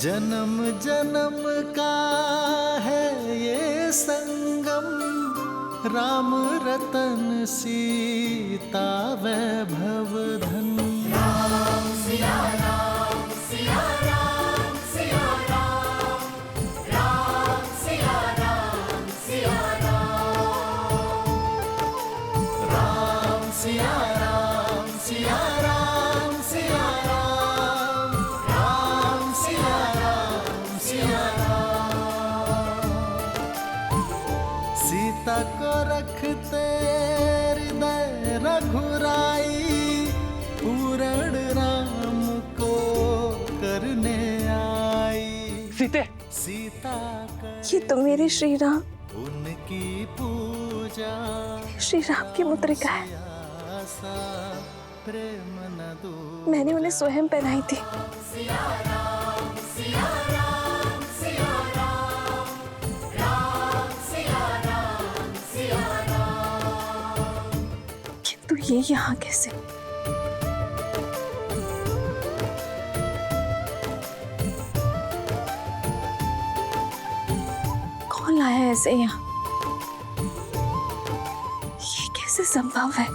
जन्म जन्म का है ये संगम, राम रतन सीता वैभव धन। राम सिया राम सिया राम सिया राम, राम सिया राम सिया राम, राम सिया राम सिया राम सिया राम, राम सिया राम सिया राम। सीता को रखते हृदय रघुराई, पूर्ण राम को करने आई। सीता ये तो मेरे श्री राम, उनकी पूजा श्री राम की मुद्रिका है। प्रेम न दूर। मैंने उन्हें स्वयं पहनाई थी। सिया राम सिया राम सिया राम, राम सिया राम सिया राम। किंतु ये यहाँ कैसे? कौन लाया है ऐसे यहाँ? ये कैसे संभव है?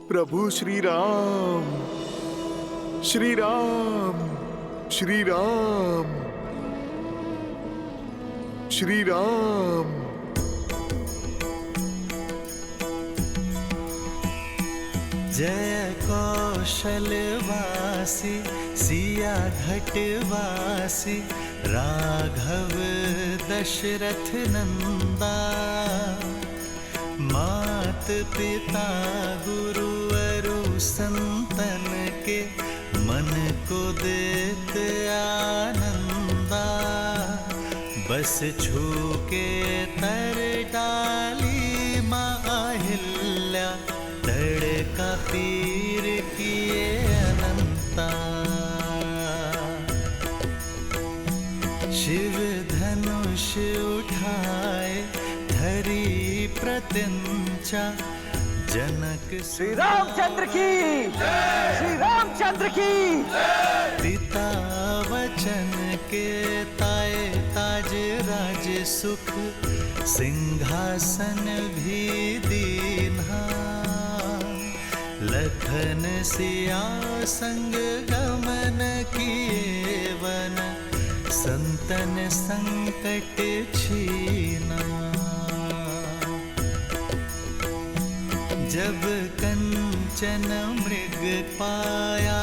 प्रभु श्री राम, श्री राम, श्री राम, श्री राम। जय कौशलवासी सिया घटवासी, राघव दशरथ नंदा। मात पिता गुरु अरु संतन के, मन को देत आनंदा। बस छू के तर डाली माहिल्या, तड़का पीर किए अनंता। शिव धनुष उठाए धरी प्रत्यंचा, जनक श्री रामचंद्र की, श्री रामचंद्र की। पिता वचन के ताए ताज राज सुख, सिंहासन भी दीन्हा। लखन सिया संग गमन किए वन, संतन संकट छीना। जब कंचन मृग पाया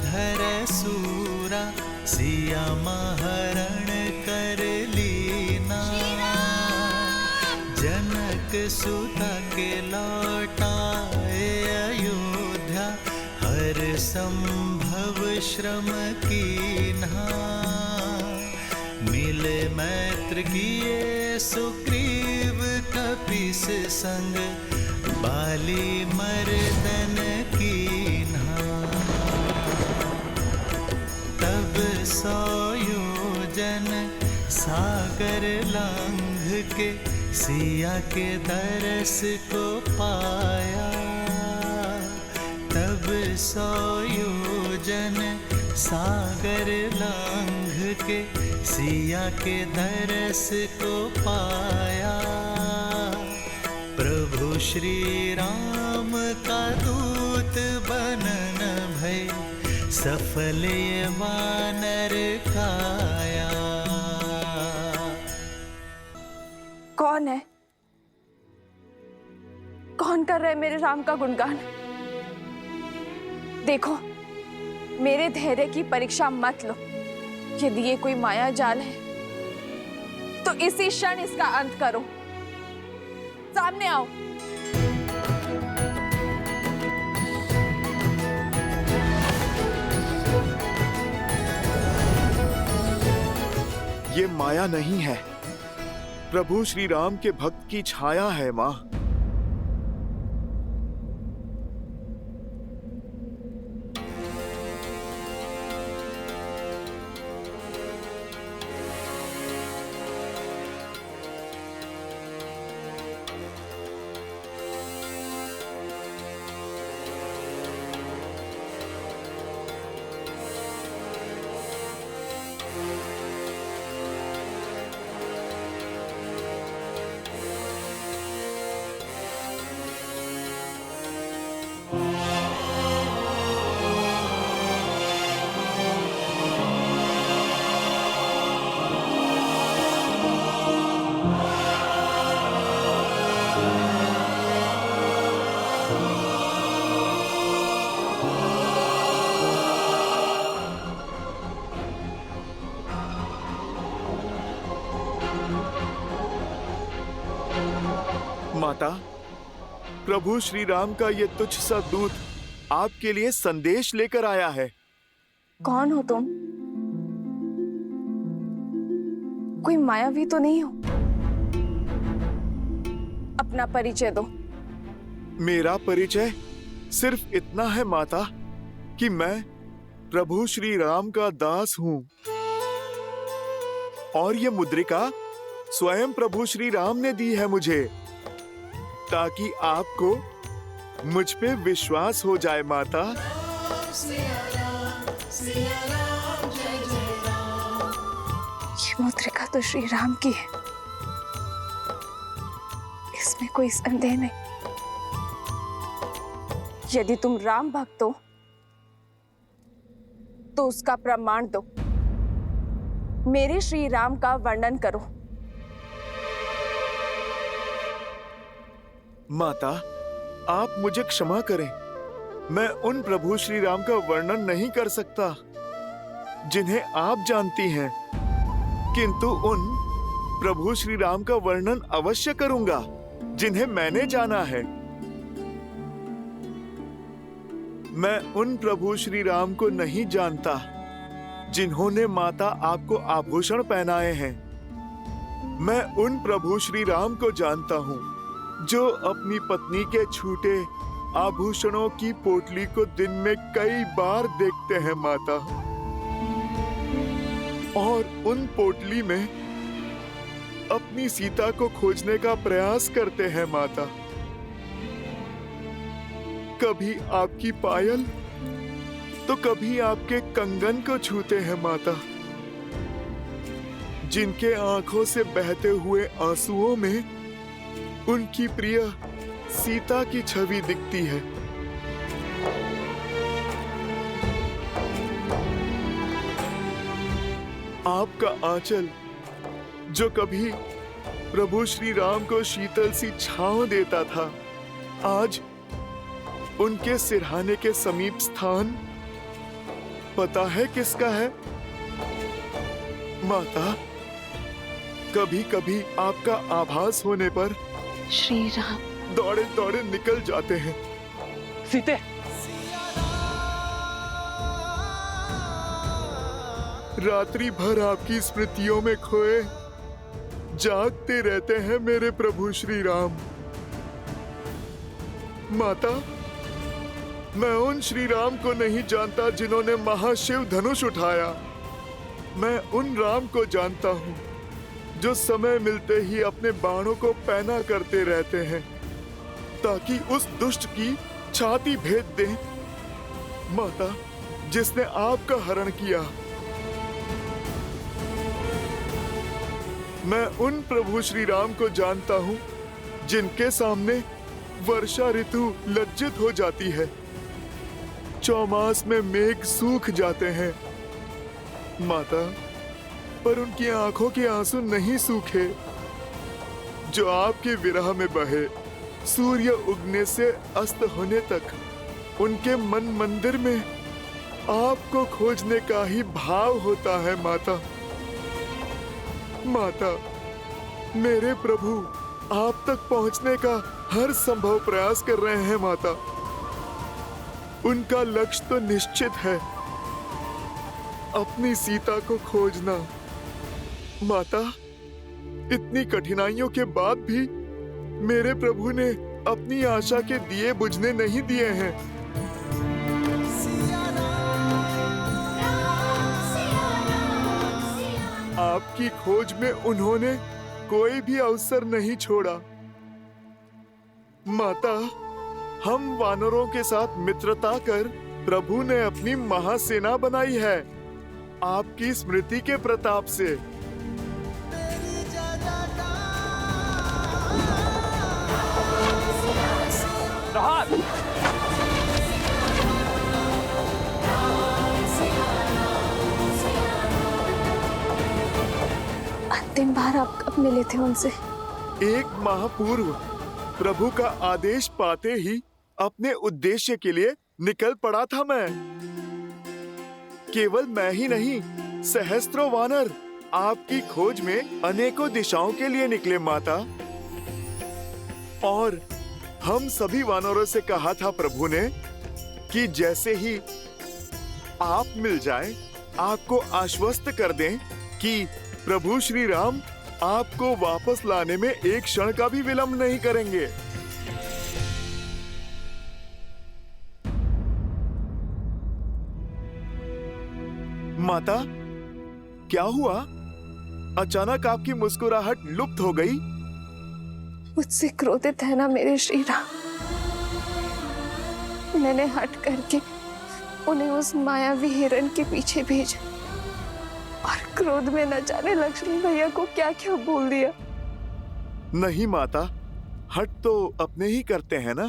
धर सूरा, सिया महरण कर लीना। जनक सुता के लौटाए अयोध्या, हर संभव श्रम कीन्हा। मिले मैत्र किए सुग्रीव कपीस संग, बाली मर्दन कीन्हा। तब 100 योजन सागर लांघ के, सिया के दरस को पाया। तब 100 योजन सागर लांघ के, सिया के दरस को पाया। प्रभु श्री राम का दूत बनन भय, सफल ये वानर काया। कौन है? कौन कर रहे मेरे राम का गुणगान? देखो, मेरे धैर्य की परीक्षा मत लो। यदि ये कोई माया जाल है, तो इसी क्षण इसका अंत करो। सामने आओ। ये माया नहीं है, प्रभु श्री राम के भक्त की छाया है माँ। प्रभु श्री राम का ये तुच्छ सा दूत आपके लिए संदेश लेकर आया है। कौन हो तुम? कोई मायावी तो नहीं हो? अपना परिचय दो। मेरा परिचय सिर्फ इतना है माता कि मैं प्रभु श्री राम का दास हूँ और ये मुद्रिका स्वयं प्रभु श्री राम ने दी है मुझे, ताकि आपको मुझ पे विश्वास हो जाए माता। ये मुद्रिका तो श्री राम की है, इसमें कोई संदेह नहीं। यदि तुम राम भक्त हो तो उसका प्रमाण दो। मेरे श्री राम का वर्णन करो। माता, आप मुझे क्षमा करें, मैं उन प्रभु श्री राम का वर्णन नहीं कर सकता जिन्हें आप जानती हैं, किंतु उन प्रभु श्री राम का वर्णन अवश्य करूंगा जिन्हें मैंने जाना है। मैं उन प्रभु श्री राम को नहीं जानता जिन्होंने माता आपको आभूषण पहनाए हैं। मैं उन प्रभु श्री राम को जानता हूँ जो अपनी पत्नी के छूटे आभूषणों की पोटली को दिन में कई बार देखते हैं माता, और उन पोटली में अपनी सीता को खोजने का प्रयास करते हैं माता। कभी आपकी पायल तो कभी आपके कंगन को छूते हैं माता, जिनके आंखों से बहते हुए आंसुओं में उनकी प्रिय सीता की छवि दिखती है। आपका आंचल जो कभी प्रभु श्री राम को शीतल सी छांव देता था, आज उनके सिरहाने के समीप स्थान पता है किसका है माता? कभी कभी आपका आभास होने पर श्री राम दौड़े दौड़े निकल जाते हैं। सीते, रात्रि भर आपकी स्मृतियों में खोए जागते रहते हैं मेरे प्रभु श्री राम। माता, मैं उन श्री राम को नहीं जानता जिन्होंने महाशिव धनुष उठाया। मैं उन राम को जानता हूँ जो समय मिलते ही अपने बाणों को पैना करते रहते हैं ताकि उस दुष्ट की छाती भेद दें। माता, जिसने आपका हरण किया। मैं उन प्रभु श्री राम को जानता हूँ जिनके सामने वर्षा ऋतु लज्जित हो जाती है, चौमास में मेघ सूख जाते हैं माता, पर उनकी आंखों के आंसू नहीं सूखे जो आपके विरह में बहे। सूर्य उगने से अस्त होने तक उनके मन मंदिर में आपको खोजने का ही भाव होता है माता। माता, मेरे प्रभु आप तक पहुंचने का हर संभव प्रयास कर रहे हैं माता। उनका लक्ष्य तो निश्चित है, अपनी सीता को खोजना। माता, इतनी कठिनाइयों के बाद भी मेरे प्रभु ने अपनी आशा के दिए बुझने नहीं दिए हैं। आपकी खोज में उन्होंने कोई भी अवसर नहीं छोड़ा। माता, हम वानरों के साथ मित्रता कर प्रभु ने अपनी महासेना बनाई है आपकी स्मृति के प्रताप से। अंतिम बार आप कब मिले थे उनसे? 1 माह पूर्व प्रभु का आदेश पाते ही अपने उद्देश्य के लिए निकल पड़ा था मैं। केवल मैं ही नहीं, सहस्त्रों वानर आपकी खोज में अनेकों दिशाओं के लिए निकले माता। और हम सभी वानरों से कहा था प्रभु ने कि जैसे ही आप मिल जाएं, आपको आश्वस्त कर दें कि प्रभु श्री राम आपको वापस लाने में एक क्षण का भी विलंब नहीं करेंगे। माता, क्या हुआ? अचानक आपकी मुस्कुराहट लुप्त हो गई। मुझसे क्रोधित है ना मेरे श्री राम। मैंने हट करके उन्हें उस मायावी हिरण के पीछे भेजा और क्रोध में न जाने लक्ष्मण भैया को क्या क्या बोल दिया। नहीं माता, हट तो अपने ही करते हैं ना।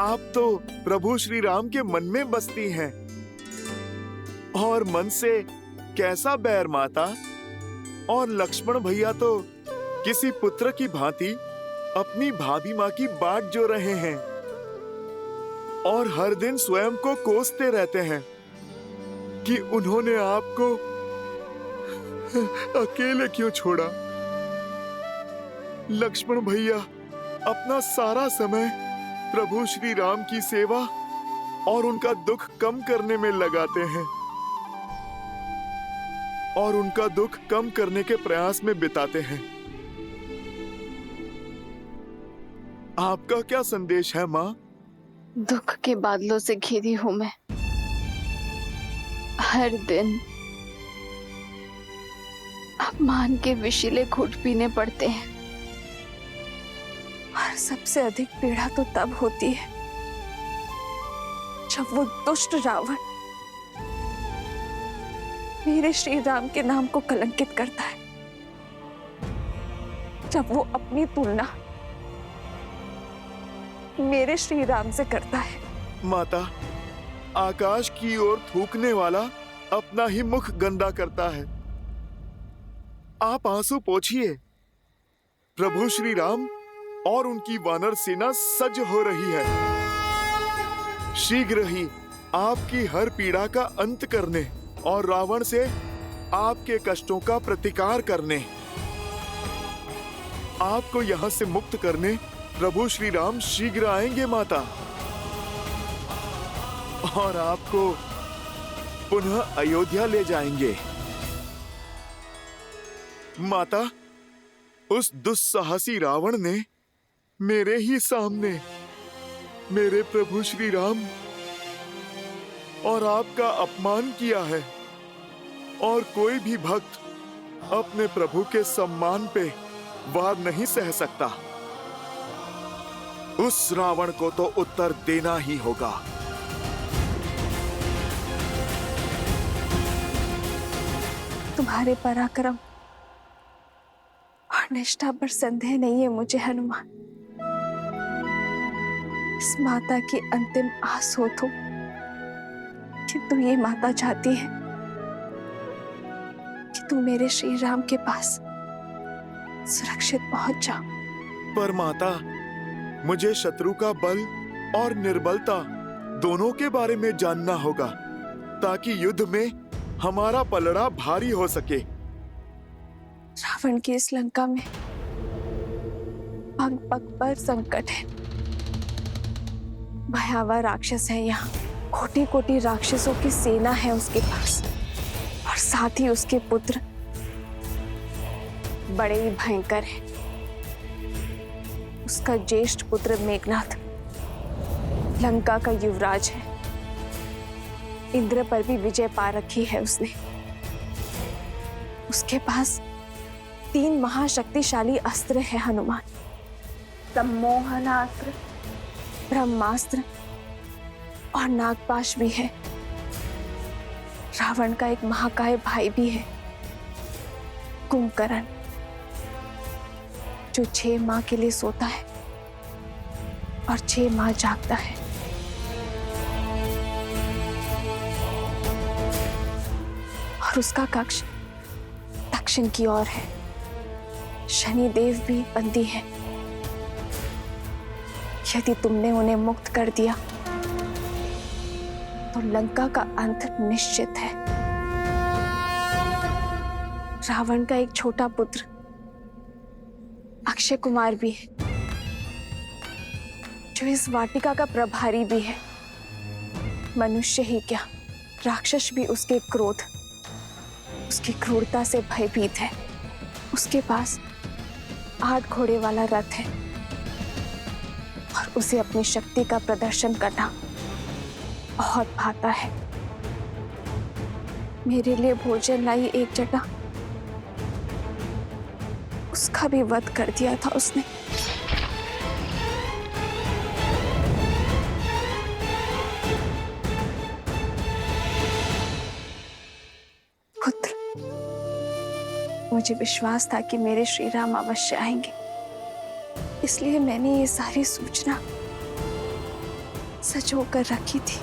आप तो प्रभु श्री राम के मन में बसती हैं। और मन से कैसा बैर माता। और लक्ष्मण भैया तो किसी पुत्र की भांति अपनी भाभी माँ की बाट जो रहे हैं और हर दिन स्वयं को कोसते रहते हैं कि उन्होंने आपको अकेले क्यों छोड़ा। लक्ष्मण भैया अपना सारा समय प्रभु श्री राम की सेवा और उनका दुख कम करने में लगाते हैं और उनका दुख कम करने के प्रयास में बिताते हैं। आपका क्या संदेश है माँ? दुख के बादलों से घिरी हूं मैं। हर दिन अपमान के विषीले घूंट पीने पड़ते हैं और सबसे अधिक पीड़ा तो तब होती है जब वो दुष्ट रावण मेरे श्री राम के नाम को कलंकित करता है, जब वो अपनी तुलना मेरे श्री राम से करता है। माता, आकाश की ओर थूकने वाला अपना ही मुख गंदा करता है। आप आंसू पोंछिए। प्रभु श्री राम और उनकी वानर सेना सज्ज हो रही है, शीघ्र ही आपकी हर पीड़ा का अंत करने और रावण से आपके कष्टों का प्रतिकार करने, आपको यहां से मुक्त करने प्रभु श्री राम शीघ्र आएंगे माता। और आपको पुनः अयोध्या ले जाएंगे। माता, उस दुस्साहसी रावण ने मेरे ही सामने मेरे प्रभु श्री राम और आपका अपमान किया है और कोई भी भक्त अपने प्रभु के सम्मान पे वार नहीं सह सकता। उस रावण को तो उत्तर देना ही होगा। तुम्हारे पराक्रम और निष्ठा पर संदेह नहीं है मुझे हनुमान। इस माता की अंतिम आस हो तुम, किंतु ये माता चाहती है कि तुम मेरे श्री राम के पास सुरक्षित पहुंच जाओ। पर माता, मुझे शत्रु का बल और निर्बलता दोनों के बारे में जानना होगा ताकि युद्ध में हमारा पलड़ा भारी हो सके। रावण की इस लंका में पग पग पर संकट है। भयावह राक्षस है यहाँ, कोटि कोटि राक्षसों की सेना है उसके पास और साथ ही उसके पुत्र बड़े ही भयंकर हैं। उसका ज्येष्ठ पुत्र मेघनाथ लंका का युवराज है। इंद्र पर भी विजय पा रखी है उसने। उसके पास 3 महाशक्तिशाली अस्त्र है हनुमान, सम्मोहनास्त्र, ब्रह्मास्त्र और नागपाश भी है। रावण का एक महाकाय भाई भी है, कुंभकर्ण, जो 6 माह के लिए सोता है और 6 माह जागता है। और उसका कक्ष दक्षिण की ओर है। शनि देव भी बंदी है। यदि तुमने उन्हें मुक्त कर दिया तो लंका का अंत निश्चित है। रावण का एक छोटा पुत्र अक्षय कुमार भी है, जो इस वाटिका का प्रभारी भी है। मनुष्य ही क्या, राक्षस भी उसके क्रोध, उसकी क्रूरता से भयभीत है। उसके पास 8 घोड़े वाला रथ है और उसे अपनी शक्ति का प्रदर्शन करना बहुत भाता है। मेरे लिए भोजन लाई एक जटा, उसका भी वध कर दिया था उसने। पुत्र, मुझे विश्वास था कि मेरे श्री राम अवश्य आएंगे, इसलिए मैंने ये सारी सूचना सच होकर रखी थी।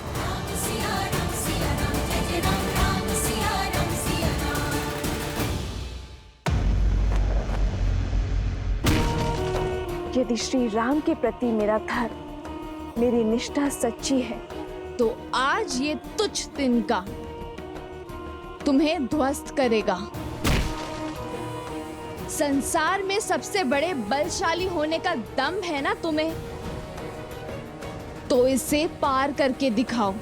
यदि श्री राम के प्रति मेरा धर्म, मेरी निष्ठा सच्ची है, तो आज ये तुच्छ तिनका तुम्हें ध्वस्त करेगा। संसार में सबसे बड़े बलशाली होने का दम है ना तुम्हें, तो इसे पार करके दिखाओ।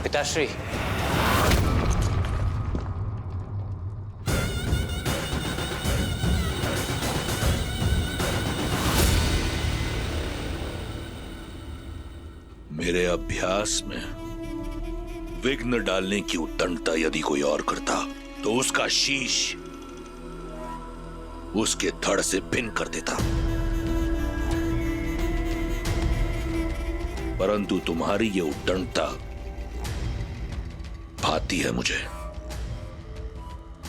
पिताश्री, मेरे अभ्यास में विघ्न डालने की उद्दंडता यदि कोई और करता तो उसका शीश उसके धड़ से भिन्न कर देता, परंतु तुम्हारी ये उद्दंडता भाती है मुझे,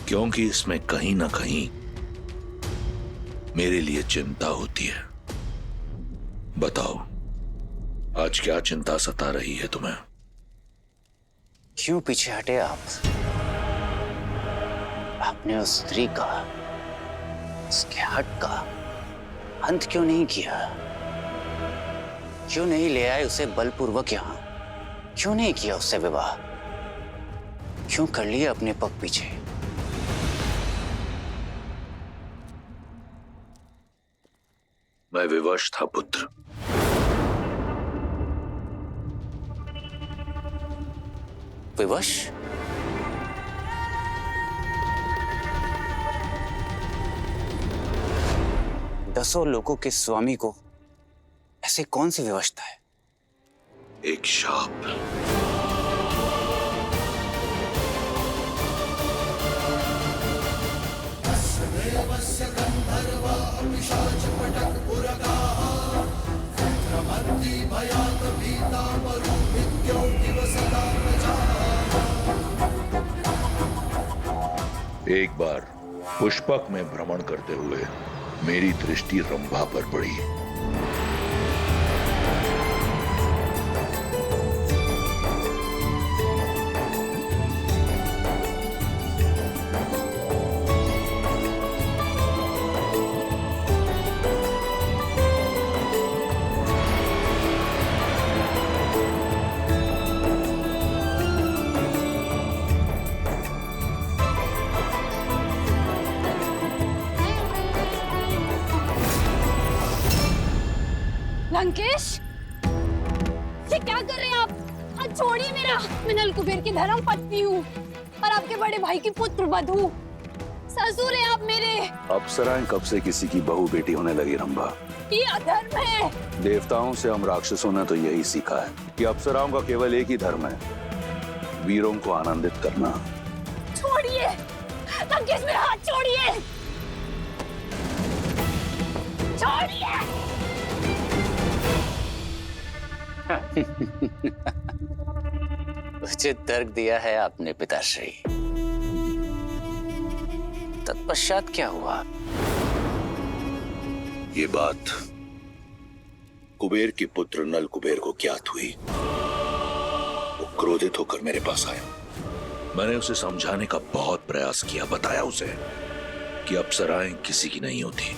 क्योंकि इसमें कहीं ना कहीं मेरे लिए चिंता होती है। बताओ, आज क्या चिंता सता रही है तुम्हें? क्यों पीछे हटे आप? आपने उस स्त्री का, उसके हट का अंत क्यों नहीं किया? क्यों नहीं ले आए उसे बलपूर्वक यहां? क्यों नहीं किया उससे विवाह? क्यों कर लिया अपने पग पीछे? मैं विवश था पुत्र। विवश? दसों लोगों के स्वामी को ऐसे कौन सी विवशता है? एक शाप। एक बार पुष्पक में भ्रमण करते हुए मेरी दृष्टि रंभा पर पड़ी। लंकेश, ये क्या कर रहे हैं आप? हाथ छोड़िए मेरा। मैं नल कुबेर की धर्म पत्नी हूँ और आपके बड़े भाई की पुत्र वधू। ससुर हैं आप मेरे। अप्सराएं कब से किसी की बहू बेटी होने लगी रंभा? ये अधर्म है। देवताओं से हम राक्षसों ने तो यही सीखा है कि अप्सराओं का केवल एक ही धर्म है, वीरों को आनंदित करना। छोड़िए लंकेश, मेरा हाथ छोड़िए। छोड़िए। उचित तर्क दिया है आपने पिताश्री। तत्पश्चात क्या हुआ? ये बात कुबेर के पुत्र नल कुबेर को ज्ञात हुई। वो क्रोधित होकर मेरे पास आया। मैंने उसे समझाने का बहुत प्रयास किया, बताया उसे कि अप्सराएं किसी की नहीं होती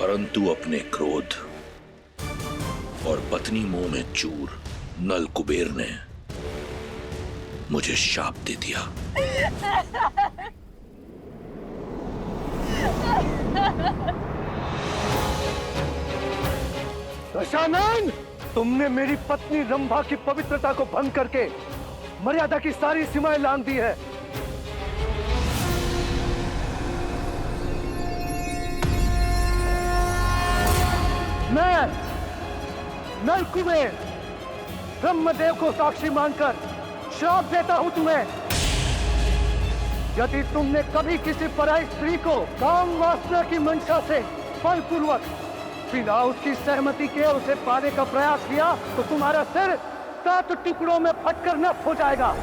परंतु अपने क्रोध और पत्नी मुंह में चूर नल कुबेर ने मुझे शाप दे दिया। दशानन, तुमने मेरी पत्नी रंभा की पवित्रता को भंग करके मर्यादा की सारी सीमाएं लांघ दी है। मैं नल कुबेर ब्रह्मदेव को साक्षी मानकर श्राप देता हूं तुम्हें। यदि तुमने कभी किसी पराई स्त्री को काम वासना की मंशा से बलपूर्वक बिना उसकी सहमति के उसे पाने का प्रयास किया तो तुम्हारा सिर 7 टुकड़ों में फटकर नष्ट हो जाएगा।